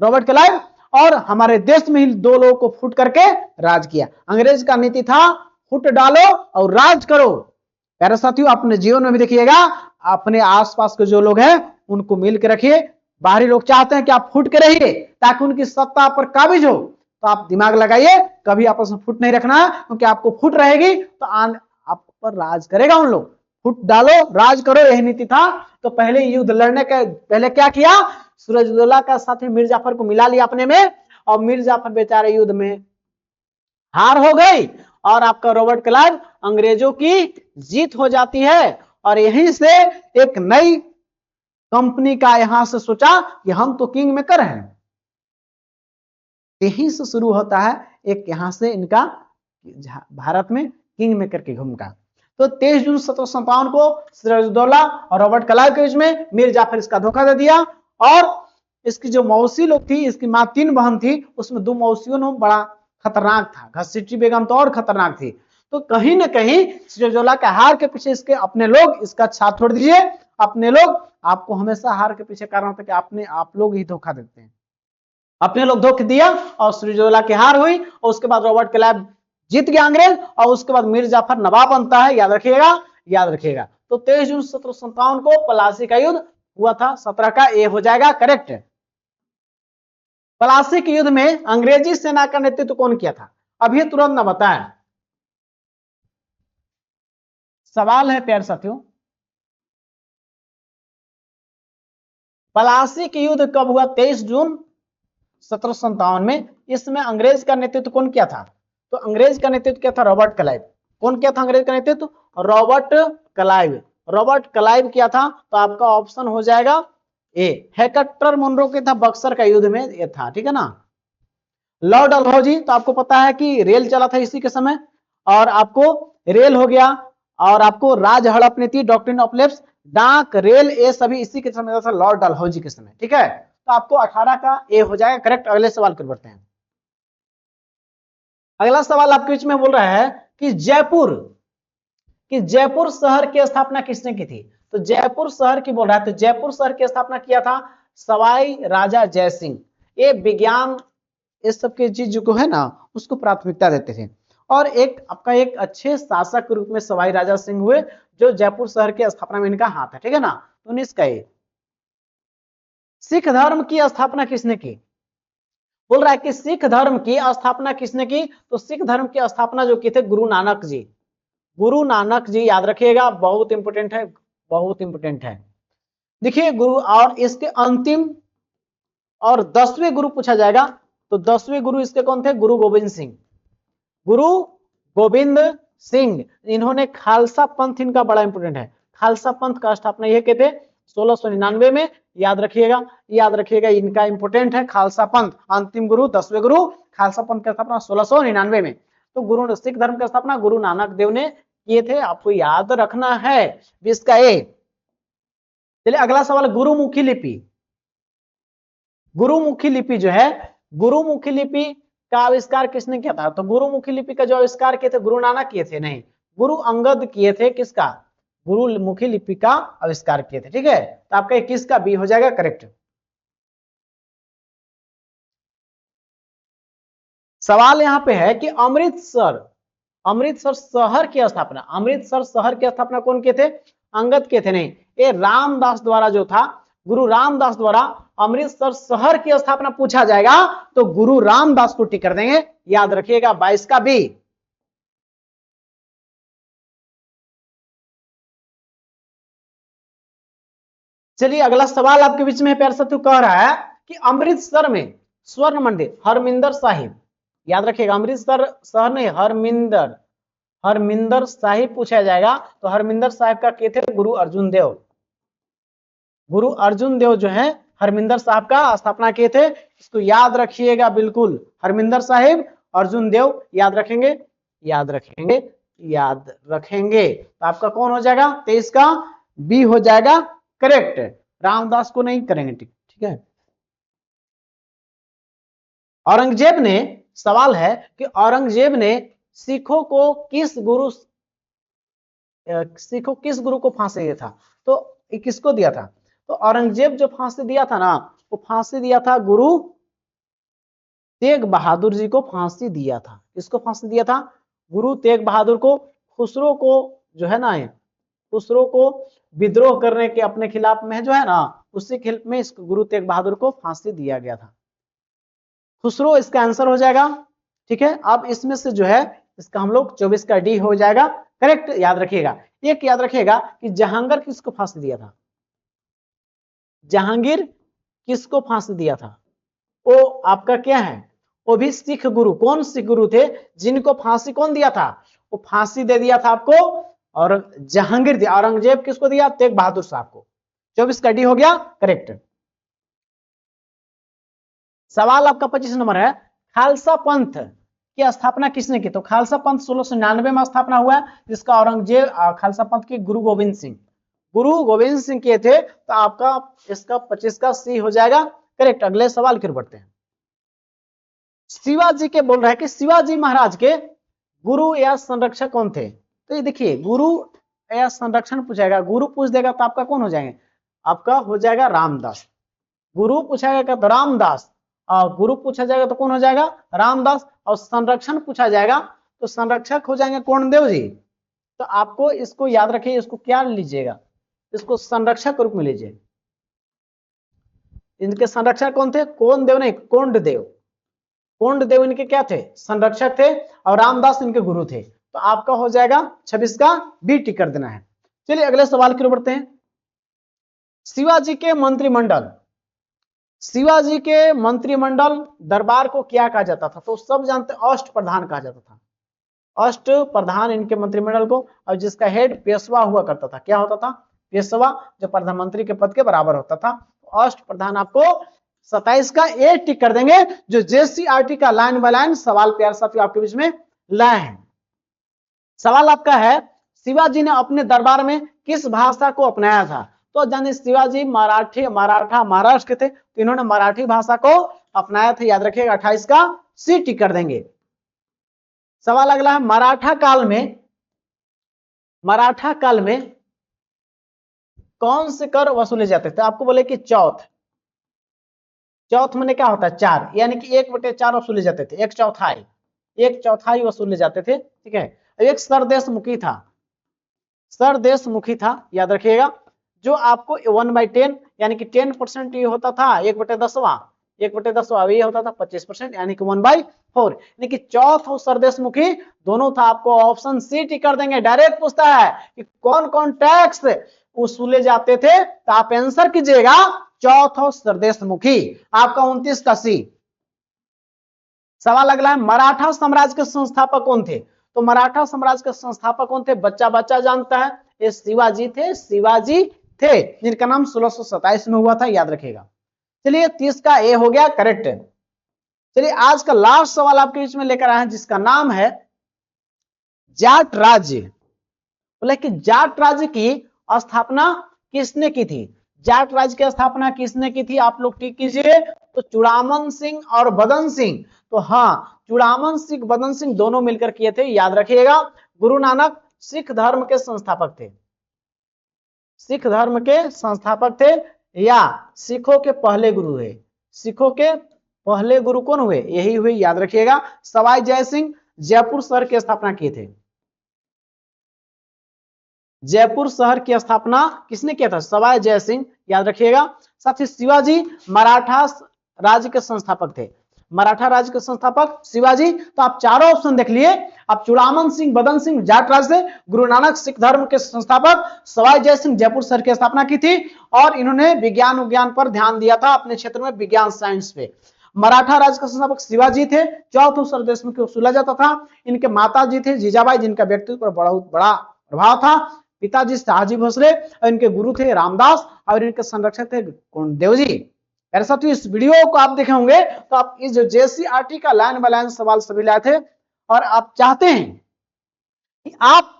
रॉबर्ट क्लाइव, और हमारे देश में ही दो लोगों को फूट करके राज किया। अंग्रेज का नीति था फूट डालो और राज करो। प्यारे साथियों अपने जीवन में भी देखिएगा, अपने आसपास के जो लोग हैं उनको मिल के रखिए। बाहरी लोग चाहते हैं कि आप फूट के रहिए ताकि उनकी सत्ता पर काबिज हो, तो आप दिमाग लगाइए, कभी आपस में फूट नहीं रखना, क्योंकि आपको फूट रहेगी तो आप पर राज करेगा उन लोग। फूट डालो, राज करो, यही नीति था। तो पहले युद्ध लड़ने के पहले क्या किया? सिराजुद्दौला का साथी मीर जाफर को मिला लिया अपने में, और मीर जाफर बेचारे युद्ध में हार हो गई, और आपका रॉबर्ट क्लाइव अंग्रेजों की जीत हो जाती है। और यहीं से एक नई कंपनी का यहां से सोचा कि हम तो किंग मेकर हैं, यहीं से शुरू होता है एक यहां से इनका भारत में किंग मेकर की भूमिका। तो 23 जून 1757 को सिराजुद्दौला और रॉबर्ट क्लाइव के बीच में मीर जाफर इसका धोखा दे दिया। और इसकी जो मौसी लोग थी, इसकी मां 3 बहन थी, उसमें 2 मौसियों ने बड़ा खतरनाक था, घसीटी बेगम तो और खतरनाक थी। तो कहीं ना कहीं सिराजुद्दौला के हार के पीछे इसके अपने लोग, इसका साथ छोड़ दीजिए, अपने लोग। आपको हमेशा हार के पीछे कारण होता है कि आप लोग ही धोखा देते हैं, अपने लोग धोखा दिया और सिराजुद्दौला की हार हुई। और उसके बाद रॉबर्ट क्लाइव जीत गया अंग्रेज, और उसके बाद मीर जाफर नवाब बनता है, याद रखिएगा। तो 23 जून 1757 को पलासी का युद्ध हुआ था, 17 का ए हो जाएगा करेक्ट। प्लासी के युद्ध में अंग्रेजी सेना का नेतृत्व कौन किया था? अभी तुरंत न बताएं, सवाल है प्यारे साथियों। प्लासी के युद्ध कब हुआ? 23 जून 1757 में। इसमें अंग्रेज का नेतृत्व कौन किया था? तो अंग्रेज का नेतृत्व किया था रॉबर्ट क्लाइव। कौन किया था अंग्रेज का नेतृत्व? Robert Clive. रॉबर्ट क्लाइव किया था, तो आपका ऑप्शन हो जाएगा ए। हेक्टर मुनरो के था बक्सर का युद्ध में ये था, ठीक है ना। लॉर्ड डलहौजी, तो आपको पता है कि रेल चला था इसी के समय, और आपको रेल हो गया, और आपको राज हड़प नीति, डॉक्ट्रिन ऑफ लेफ्ट, डाक, रेल, ये सभी इसी के समय था, लॉर्ड डलहौजी के समय, ठीक है। तो आपको 18 का ए हो जाएगा करेक्ट। अगले सवाल कर बढ़ते हैं। अगला सवाल आपके बीच में बोल रहा है कि जयपुर शहर की स्थापना किसने की थी? तो जयपुर शहर की बोल रहा है, तो जयपुर शहर की स्थापना किया था सवाई राजा जयसिंह। ये विज्ञान इस सब की चीज को है ना, उसको प्राथमिकता देते थे, और एक आपका एक अच्छे शासक के रूप में सवाई राजा सिंह हुए, जो जयपुर शहर की स्थापना में इनका हाथ है, ठीक है ना। 19 का ये। सिख धर्म की स्थापना किसने की? बोल रहा है कि सिख धर्म की स्थापना किसने की? तो सिख धर्म की स्थापना जो की थे गुरु नानक जी। गुरु नानक जी, याद रखिएगा, बहुत इंपोर्टेंट है, बहुत इंपोर्टेंट है। देखिए गुरु, और इसके अंतिम और 10वें गुरु पूछा जाएगा, तो 10वें गुरु इसके कौन थे? गुरु गोविंद सिंह। गुरु गोविंद सिंह, इन्होंने खालसा पंथ, इनका बड़ा इंपोर्टेंट है। खालसा पंथ का स्थापना ये के थे 1699 में, याद रखिएगा, याद रखिएगा, इनका इंपोर्टेंट है खालसा पंथ। अंतिम गुरु 10वें गुरु, खालसा पंथ का स्थापना 1699 में। तो गुरु सिख धर्म का स्थापना गुरु नानक देव ने किए थे, आपको याद रखना है। 20 का ए। चलिए अगला सवाल, गुरुमुखी लिपि। गुरुमुखी लिपि जो है, गुरुमुखी लिपि का आविष्कार किसने किया था? तो गुरुमुखी लिपि का जो आविष्कार किए थे गुरु नानक किए थे? नहीं, गुरु अंगद किए थे। किसका? गुरुमुखी लिपि का आविष्कार किए थे, ठीक है। तो आपका 21 का बी हो जाएगा करेक्ट। सवाल यहां पे है कि अमृतसर शहर की स्थापना, अमृतसर शहर की स्थापना कौन किए थे? अंगद किए थे? नहीं, ये रामदास द्वारा जो था, गुरु रामदास द्वारा अमृतसर शहर की स्थापना पूछा जाएगा, तो गुरु रामदास को टिक कर देंगे, याद रखिएगा। 22 का बी। चलिए अगला सवाल आपके बीच में प्यार साथियों कह रहा है कि अमृतसर में स्वर्ण मंदिर हरमिंदर साहिब, याद रखिएगा, अमृतसर शहर नहीं, हरमिंदर साहिब पूछा जाएगा, तो हरमिंदर साहिब का किए थे गुरु अर्जुन देव। गुरु अर्जुन देव जो है हरमिंदर साहब का स्थापना किए थे, इसको याद रखिएगा बिल्कुल। हरमिंदर साहिब, अर्जुन देव, याद रखेंगे, याद रखेंगे, याद रखेंगे। तो आपका कौन हो जाएगा? 23 का बी हो जाएगा करेक्ट। रामदास को नहीं करेंगे, ठीक है। औरंगजेब ने, सवाल है कि औरंगजेब ने सिखों को किस गुरु को फांसी दिया था? तो किसको दिया था? तो औरंगजेब जो फांसी दिया था ना, वो फांसी दिया था गुरु तेग बहादुर जी को फांसी दिया था। किसको फांसी दिया था? गुरु तेग बहादुर को। खुसरो को जो है ना, खुसरो को विद्रोह करने के अपने खिलाफ में जो है ना, उसी खिलाफ में इस गुरु तेग बहादुर को फांसी दिया गया था। खुसरो इसका आंसर हो जाएगा, ठीक है। अब इसमें से जो है इसका हम लोग 24 का डी हो जाएगा करेक्ट। याद रखिएगा, एक याद रखिएगा कि जहांगीर किसको फांसी दिया था? जहांगीर किसको फांसी दिया था? वो आपका क्या है? वो भी सिख गुरु। कौन सिख गुरु थे जिनको फांसी कौन दिया था? वो फांसी दे दिया था आपको और जहांगीर दिया। औरंगजेब किसको दिया? तेग बहादुर साहब को। 24 का डी हो गया करेक्ट। सवाल आपका 25 नंबर है, खालसा पंथ की स्थापना किसने की? तो खालसा पंथ 1699 में स्थापना हुआ, जिसका औरंगजेब खालसा पंथ के गुरु गोविंद सिंह किए थे। तो आपका इसका 25 का सी हो जाएगा करेक्ट। अगले सवाल की ओर बढ़ते हैं। शिवाजी के बोल रहा है कि शिवाजी महाराज के गुरु या संरक्षक कौन थे? तो ये देखिए, गुरु या संरक्षण पूछेगा, गुरु पूछ देगा तो आपका कौन हो जाएंगे? आपका हो जाएगा रामदास। गुरु पूछेगा तो रामदास, और गुरु पूछा जाएगा तो कौन हो जाएगा? रामदास। और संरक्षण पूछा जाएगा तो संरक्षक हो जाएंगे कर्णदेव जी। तो आपको इसको याद रखिए, इसको क्या लीजिएगा? इसको संरक्षक के रूप में लीजिए। इनके संरक्षक कौन थे? कोंडदेव नहीं, कोंडदेव। कोंडदेव इनके क्या थे? संरक्षक थे और रामदास इनके गुरु थे। तो आपका हो जाएगा 26 का बी टिक कर देना है। चलिए अगले सवाल की ओर बढ़ते हैं। शिवाजी के मंत्रिमंडल, शिवाजी के मंत्रिमंडल दरबार को क्या कहा जाता था? तो सब जानते हैं, अष्ट प्रधान कहा जाता था। अष्ट प्रधान इनके मंत्रिमंडल को, और जिसका हेड पेशवा हुआ करता था। क्या होता था? पेशवा, जो प्रधानमंत्री के पद के बराबर होता था। अष्ट प्रधान आपको 27 का ए टिक कर देंगे, जो जेसीईआरटी का लाइन बाय लाइन सवाल प्यार साथियों आपके बीच में लाए हैं। सवाल आपका है, शिवाजी ने अपने दरबार में किस भाषा को अपनाया था? तो जानिए शिवाजी मराठा महाराष्ट्र के थे, तो इन्होंने मराठी भाषा को अपनाया था। याद रखिएगा 28 का सी टिक कर देंगे। सवाल अगला है, मराठा काल में कौन से कर वसूले जाते थे? आपको बोले कि चौथ मैंने क्या होता है? 4, यानी कि 1/4 वसूले जाते थे। 1/4 वसूले जाते थे। ठीक है। एक सरदेशमुखी था, याद रखिएगा, जो आपको 1/10 यानी कि 10% ये होता था। 1/10 ये होता था 25%, यानी कि 1/4, यानी कि चौथ और सरदेशमुखी दोनों था। आपको ऑप्शन सी टिक कर देंगे। डायरेक्ट पूछता है कि कौन कौन टैक्स वसूले जाते थे, तो आप आंसर कीजिएगा चौथ और सरदेशमुखी। आपका 29 का सी। सवाल अगला है, मराठा साम्राज्य के संस्थापक कौन थे? तो मराठा साम्राज्य के संस्थापक कौन थे? बच्चा जानता है, ये शिवाजी थे, जिनका नाम 1627 में हुआ था। याद रखिएगा। चलिए 30 का ए हो गया करेक्ट। चलिए आज का लास्ट सवाल आपके बीच में लेकर आए हैं, जिसका नाम है जाट राज्य। बोले कि जाट राज्य की स्थापना किसने की थी? जाट राज्य की स्थापना किसने की थी? आप लोग टिक कीजिए। तो चूड़ामन सिंह और बदन सिंह। तो हाँ, चूड़ामन सिंह बदन सिंह दोनों मिलकर किए थे। याद रखिएगा। गुरु नानक सिख धर्म के संस्थापक थे, या सिखों के पहले गुरु है। सिखों के पहले गुरु कौन हुए? यही हुए। याद रखिएगा। सवाई जय सिंह जयपुर शहर की स्थापना किए थे। जयपुर शहर की स्थापना किसने किया था? सवाई जय सिंह। याद रखिएगा। साथ ही शिवाजी मराठा राज्य के संस्थापक थे। मराठा राज्य के संस्थापक शिवाजी। तो आप चारों ऑप्शन देख लिए। आप चूड़ामन सिंह बदन सिंह जाट राज्य से, गुरु नानक सिख धर्म के संस्थापक, सवाई जय सिंह जयपुर शहर की स्थापना की थी, और इन्होंने विज्ञान पर ध्यान दिया था अपने क्षेत्र में, विज्ञान साइंस पे। मराठा राज्य के संस्थापक शिवाजी थे। चौथ सरदेशमुखी वसूला जाता था। इनके माता जी थे जीजाबाई, जिनका व्यक्तित्व पर बहुत बड़ा प्रभाव था। पिताजी शाहजी भोसले, और इनके गुरु थे रामदास, और इनके संरक्षक थे कोंडदेव जी। मेरे साथियों, इस वीडियो को आप देखे होंगे तो आप इस जो जेसीईआरटी का लाइन बाय लाइन सवाल सभी लाए थे, और आप चाहते हैं कि आप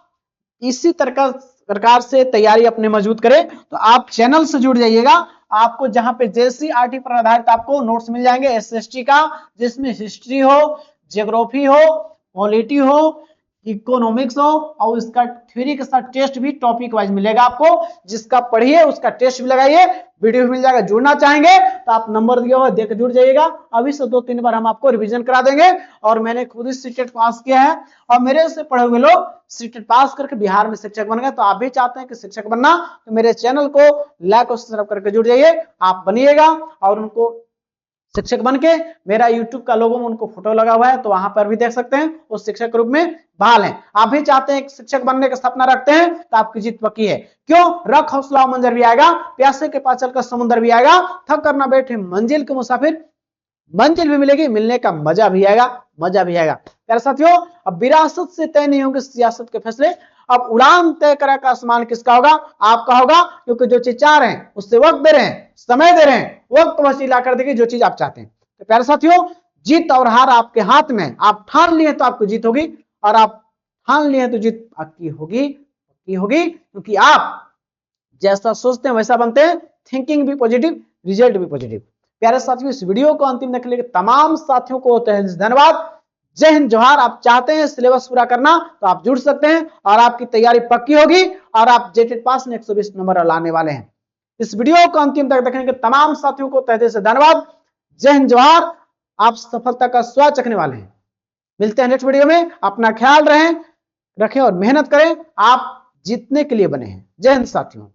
इसी प्रकार से तैयारी अपने मजबूत करें, तो आप चैनल से जुड़ जाइएगा। आपको जहां पे जेसीईआरटी पर आधारित आपको नोट्स मिल जाएंगे एसएसटी का, जिसमें हिस्ट्री हो, ज्योग्राफी हो, पॉलिटी हो, इकोनॉमिक्स हो, और इसका थ्योरी के साथ टेस्ट भी टॉपिक वाइज मिलेगा आपको। जिसका पढ़िए उसका टेस्ट भी लगाइए, वीडियो भी मिल जाएगा। जुड़ना चाहेंगे तो आप नंबर दिया हुआ देकर जुड़ जाइएगा। अभी से 2-3 बार हम आपको रिवीजन करा देंगे। और मैंने खुद ही सीटेट पास किया है, और मेरे से पढ़े हुए लोग सीटेट पास करके बिहार में शिक्षक बन गए। तो आप भी चाहते हैं कि शिक्षक बनना, तो मेरे चैनल को लाइक और सब्सक्राइब करके जुड़ जाइए। आप बनिएगा, और उनको शिक्षक बन के, मेरा यूट्यूब का लोगो में उनको फोटो लगा हुआ है, तो वहां पर भी देख सकते हैं। उस शिक्षक के रूप में बहाल हैं। आप भी चाहते हैं शिक्षक बनने का सपना रखते हैं, तो आपकी जीत पक्की है। क्यों? रख हौसला मंजर भी आएगा, प्यासे के पास चलकर समुद्र भी आएगा, थक कर ना बैठे मंजिल के मुसाफिर, मंजिल भी मिलेगी, मिलने का मजा भी आएगा। प्यारे साथियों, अब विरासत से तय नहीं होंगे सियासत के फैसले। अब उड़ान तय करा का आसमान किसका होगा? आपका होगा। क्योंकि जो चीज चाह रहे हैं उससे वक्त दे रहे हैं, समय दे रहे हैं, वक्त वसीला कर देगी जो चीज आप चाहते हैं। तो प्यारे साथियों, जीत और हार आपके हाथ में। आप ठान लिए तो आपको जीत होगी, और आप ठान लिए तो जीत आपकी होगी, क्योंकि आप जैसा सोचते हैं वैसा बनते हैं। थिंकिंग भी पॉजिटिव, रिजल्ट भी पॉजिटिव। प्यारे साथियों, इस वीडियो को अंतिम देखने के लिए तमाम साथियों को तहे दिल से धन्यवाद। जय हिंद, जोहार। आप चाहते हैं सिलेबस पूरा करना तो आप जुड़ सकते हैं, और आपकी तैयारी पक्की होगी, और आप जेटेड पास में 120 नंबर लाने वाले हैं। इस वीडियो को अंतिम तक देखने के तमाम साथियों को तहे दिल से धन्यवाद। जय हिंद, जोहार। आप सफलता का स्वाद चखने वाले हैं। मिलते हैं नेक्स्ट वीडियो में। अपना ख्याल रखें और मेहनत करें। आप जीतने के लिए बने हैं। जय हिंद साथियों।